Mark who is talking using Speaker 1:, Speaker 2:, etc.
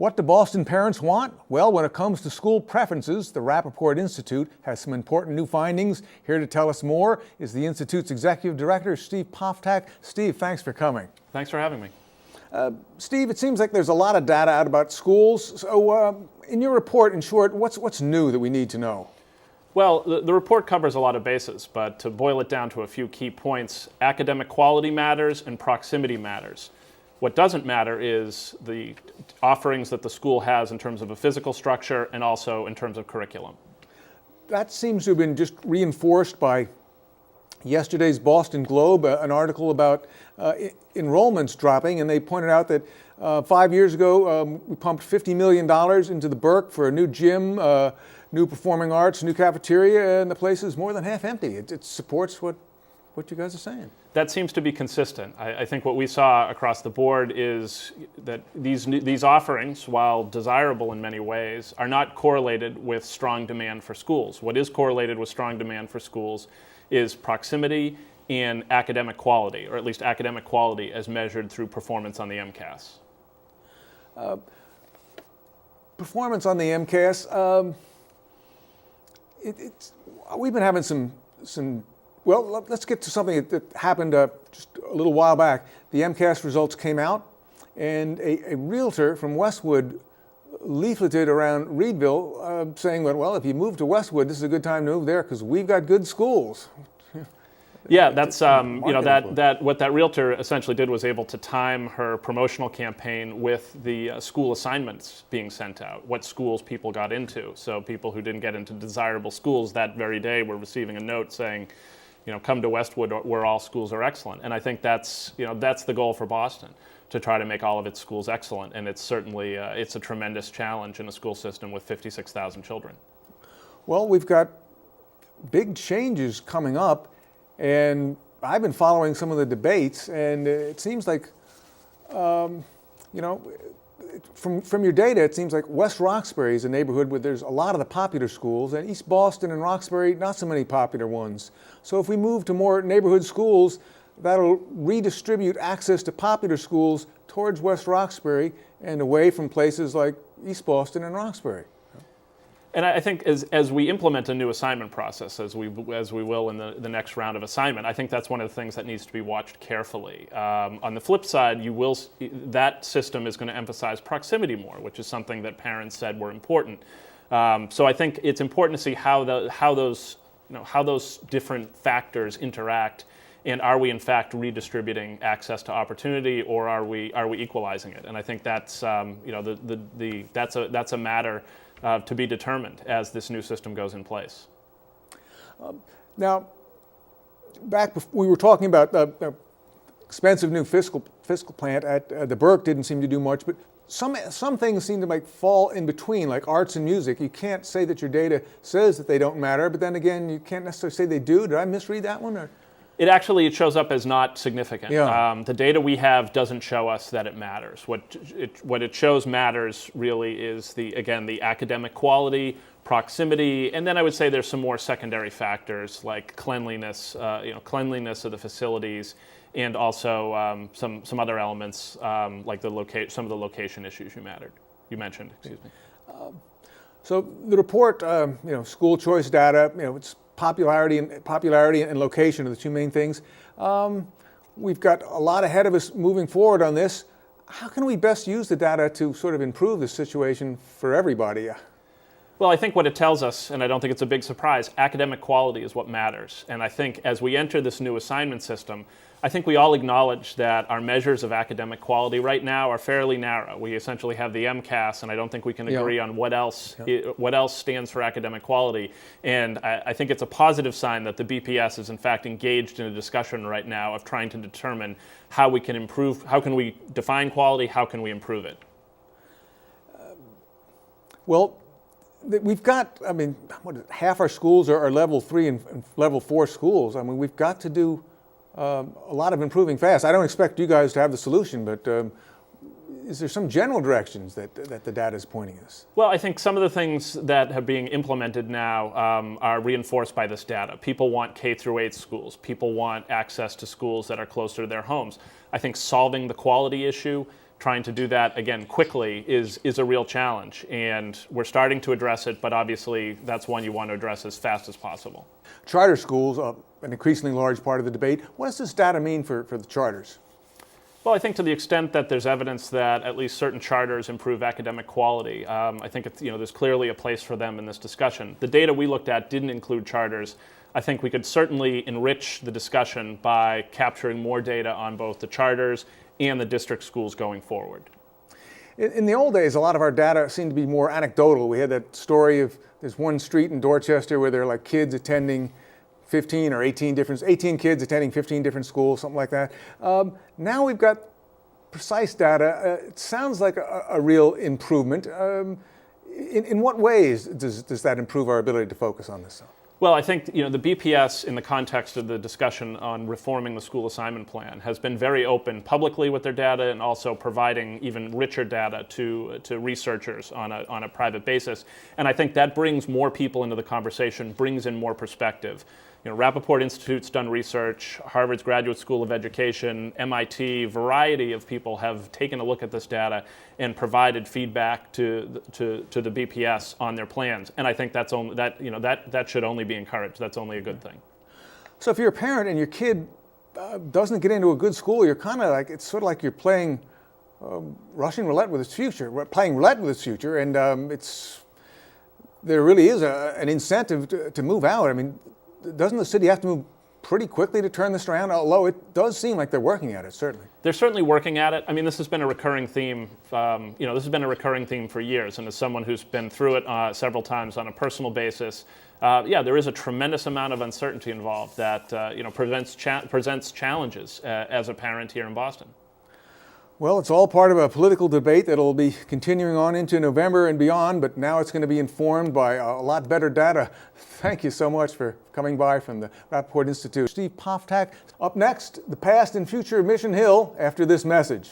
Speaker 1: What do Boston parents want? Well, when it comes to school preferences, the Rappaport Institute has some important new findings. Here to tell us more is the Institute's Executive Director, Steve Poftak. Steve, thanks for coming.
Speaker 2: Thanks for having me.
Speaker 1: Steve, it seems like there's a lot of data out about schools. So in your report, in short, what's new that we need to know?
Speaker 2: Well, the report covers a lot of bases, but to boil it down to a few key points, academic quality matters and proximity matters. What doesn't matter is the offerings that the school has in terms of a physical structure and also in terms of curriculum.
Speaker 1: That seems to have been just reinforced by yesterday's Boston Globe, an article about enrollments dropping, and they pointed out that 5 years ago we pumped $50 million into the Burke for a new gym, new performing arts, new cafeteria, and the place is more than half empty. It supports what you guys are saying.
Speaker 2: That seems to be consistent. I think what we saw across the board is that these offerings, while desirable in many ways, are not correlated with strong demand for schools. What is correlated with strong demand for schools is proximity and academic quality, or at least academic quality as measured through performance on the MCAS.
Speaker 1: Performance on the MCAS, we've been having some. Well, let's get to something that happened just a little while back. The MCAS results came out, and a realtor from Westwood leafleted around Reedville saying, well, if you move to Westwood, this is a good time to move there because we've got good schools.
Speaker 2: Yeah, that's what that realtor essentially did was able to time her promotional campaign with the school assignments being sent out, what schools people got into. So people who didn't get into desirable schools that very day were receiving a note saying, come to Westwood where all schools are excellent. And I think that's the goal for Boston, to try to make all of its schools excellent. And it's certainly it's a tremendous challenge in a school system with 56,000 children.
Speaker 1: Well, we've got big changes coming up. And I've been following some of the debates, and it seems like, from your data, it seems like West Roxbury is a neighborhood where there's a lot of the popular schools, and East Boston and Roxbury, not so many popular ones. So if we move to more neighborhood schools, that'll redistribute access to popular schools towards West Roxbury and away from places like East Boston and Roxbury.
Speaker 2: And I think as we implement a new assignment process, as we will in the next round of assignment, I think that's one of the things that needs to be watched carefully. On the flip side, that system is going to emphasize proximity more, which is something that parents said were important. So I think it's important to see how those different factors interact, and are we in fact redistributing access to opportunity, or are we equalizing it? And I think that's that's a matter to be determined as this new system goes in place.
Speaker 1: Now, back before we were talking about the expensive new fiscal plant at the Burke didn't seem to do much, but some things seem to fall in between, like arts and music. You can't say that your data says that they don't matter, but then again, you can't necessarily say they do. Did I misread that one? Or?
Speaker 2: It shows up as not significant.
Speaker 1: Yeah.
Speaker 2: The data we have doesn't show us that it matters. What it shows matters really is the academic quality, proximity, and then I would say there's some more secondary factors like cleanliness, cleanliness of the facilities, and also some other elements like some of the location issues you mentioned. Excuse me.
Speaker 1: So the report, school choice data, it's popularity and location are the two main things. We've got a lot ahead of us moving forward on this. How can we best use the data to sort of improve the situation for everybody?
Speaker 2: Well, I think what it tells us, and I don't think it's a big surprise, academic quality is what matters. And I think as we enter this new assignment system, I think we all acknowledge that our measures of academic quality right now are fairly narrow. We essentially have the MCAS, and I don't think we can agree on what else stands for academic quality. And I think it's a positive sign that the BPS is in fact engaged in a discussion right now of trying to determine how we can improve, how can we define quality, how can we improve it?
Speaker 1: We've got, half our schools are level 3 and level 4 schools. We've got to do a lot of improving fast. I don't expect you guys to have the solution, but is there some general directions that the data is pointing us?
Speaker 2: Well, I think some of the things that are being implemented now are reinforced by this data. People want K through 8 schools. People want access to schools that are closer to their homes. I think solving the quality issue, trying to do that, again, quickly is a real challenge. And we're starting to address it, but obviously that's one you want to address as fast as possible.
Speaker 1: Charter schools, an increasingly large part of the debate. What does this data mean for the charters?
Speaker 2: Well, I think to the extent that there's evidence that at least certain charters improve academic quality, I think there's clearly a place for them in this discussion. The data we looked at didn't include charters. I think we could certainly enrich the discussion by capturing more data on both the charters and the district schools going forward.
Speaker 1: In the old days, a lot of our data seemed to be more anecdotal. We had that story of there's one street in Dorchester where there are like kids attending 15 or 18 kids attending 15 different schools, something like that. Now we've got precise data. It sounds like a real improvement. In what ways does that improve our ability to focus on this?
Speaker 2: Well, I think the BPS, in the context of the discussion on reforming the school assignment plan, has been very open publicly with their data and also providing even richer data to researchers on a private basis. And I think that brings more people into the conversation, brings in more perspective. Rappaport Institute's done research, Harvard's Graduate School of Education, MIT, variety of people have taken a look at this data and provided feedback to the BPS on their plans. And I think that should only be encouraged. That's only a good thing.
Speaker 1: So if you're a parent and your kid doesn't get into a good school, you're kind of like, it's sort of like you're playing Russian roulette with its future, playing roulette with its future, and there really is an incentive to move out. I mean, doesn't the city have to move pretty quickly to turn this around? Although it does seem like they're working at it, certainly.
Speaker 2: They're certainly working at it. I mean, this has been a recurring theme. This has been a recurring theme for years. And as someone who's been through it several times on a personal basis, there is a tremendous amount of uncertainty involved that presents challenges as a parent here in Boston.
Speaker 1: Well, it's all part of a political debate that'll be continuing on into November and beyond, but now it's going to be informed by a lot better data. Thank you so much for coming by from the Rappaport Institute. Steve Poftak. Up next, the past and future of Mission Hill after this message.